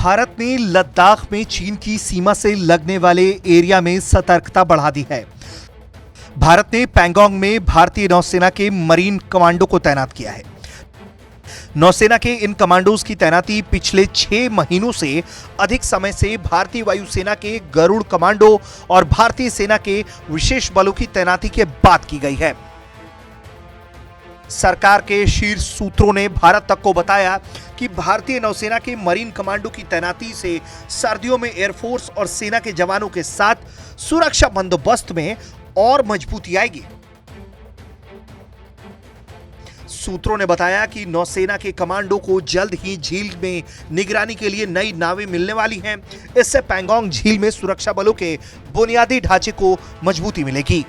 भारत ने लद्दाख में चीन की सीमा से लगने वाले एरिया में सतर्कता बढ़ा दी है। भारत ने पैंगोंग में भारतीय नौसेना के मरीन कमांडो को तैनात किया है। नौसेना के इन कमांडोज की तैनाती पिछले 6 महीनों से अधिक समय से भारतीय वायुसेना के गरुड़ कमांडो और भारतीय सेना के विशेष बलों की तैनाती के बाद की गई है। सरकार के शीर्ष सूत्रों ने भारत तक को बताया कि भारतीय नौसेना के मरीन कमांडो की तैनाती से सर्दियों में एयरफोर्स और सेना के जवानों के साथ सुरक्षा बंदोबस्त में और मजबूती आएगी। सूत्रों ने बताया कि नौसेना के कमांडो को जल्द ही झील में निगरानी के लिए नई नावें मिलने वाली हैं। इससे पैंगोंग झील में सुरक्षा बलों के बुनियादी ढांचे को मजबूती मिलेगी।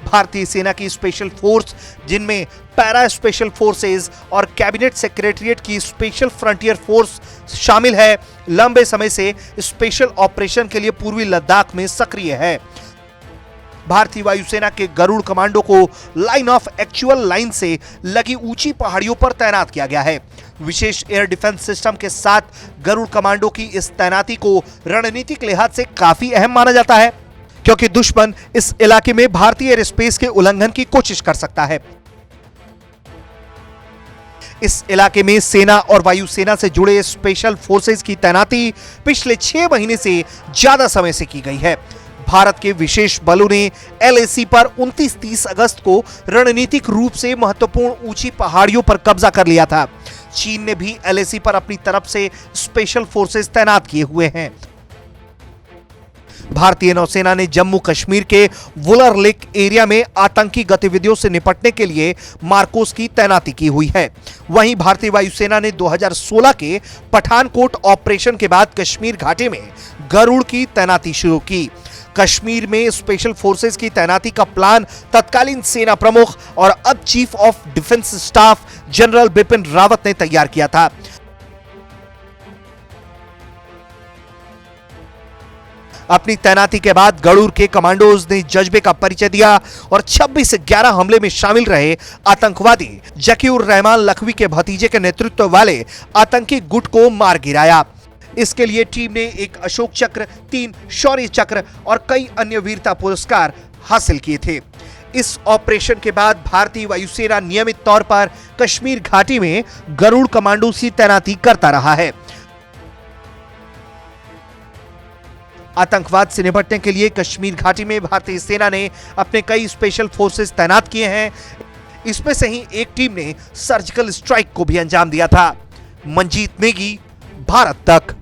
भारतीय सेना की स्पेशल फोर्स, जिनमें पैरा स्पेशल फोर्सेज और कैबिनेट सेक्रेटरीट की स्पेशल फ्रंटियर फोर्स शामिल है, लंबे समय से स्पेशल ऑपरेशन के लिए पूर्वी लद्दाख में सक्रिय है। भारतीय वायुसेना के गरुड़ कमांडो को लाइन ऑफ एक्चुअल लाइन से लगी ऊंची पहाड़ियों पर तैनात किया गया है। विशेष एयर डिफेंस सिस्टम के साथ गरुड़ कमांडो की इस तैनाती को रणनीतिक लिहाज से काफी अहम माना जाता है, क्योंकि दुश्मन इस इलाके में भारतीय एयर स्पेस के उल्लंघन की कोशिश कर सकता है। इस इलाके में सेना और वायुसेना से जुड़े स्पेशल फोर्सेज की तैनाती पिछले 6 महीने से ज्यादा समय से की गई है। भारत के विशेष बलों ने एलएसी पर 29-30 अगस्त को रणनीतिक रूप से महत्वपूर्ण ऊंची पहाड़ियों पर कब्जा कर लिया था। चीन ने भी एलएसी पर अपनी तरफ से स्पेशल फोर्सेज तैनात किए हुए हैं। भारतीय नौसेना ने जम्मू कश्मीर के वुलर लेक एरिया में आतंकी गतिविधियों से निपटने के लिए मार्कोस की तैनाती की हुई है। वहीं भारतीय वायुसेना ने 2016 के पठानकोट ऑपरेशन के बाद कश्मीर घाटी में गरुड़ की तैनाती शुरू की। कश्मीर में स्पेशल फोर्सेज की तैनाती का प्लान तत्कालीन सेना प्रमुख और अब chief of defence staff general Bipin Rawat ने तैयार किया था। अपनी तैनाती के बाद गरुड़ के कमांडोज ने जज्बे का परिचय दिया और 26/11 हमले में शामिल रहे आतंकवादी जकीउर रहमान लखवी के भतीजे के नेतृत्व वाले आतंकी गुट को मार गिराया। इसके लिए टीम ने 1 अशोक चक्र, 3 शौर्य चक्र और कई अन्य वीरता पुरस्कार हासिल किए थे। इस ऑपरेशन के बाद भारतीय वायुसेना नियमित तौर पर कश्मीर घाटी में गरुड़ कमांडो की तैनाती करता रहा है। आतंकवाद से निपटने के लिए कश्मीर घाटी में भारतीय सेना ने अपने कई स्पेशल फोर्सेस तैनात किए हैं। इसमें से ही एक टीम ने सर्जिकल स्ट्राइक को भी अंजाम दिया था। मंजीत नेगी, भारत तक।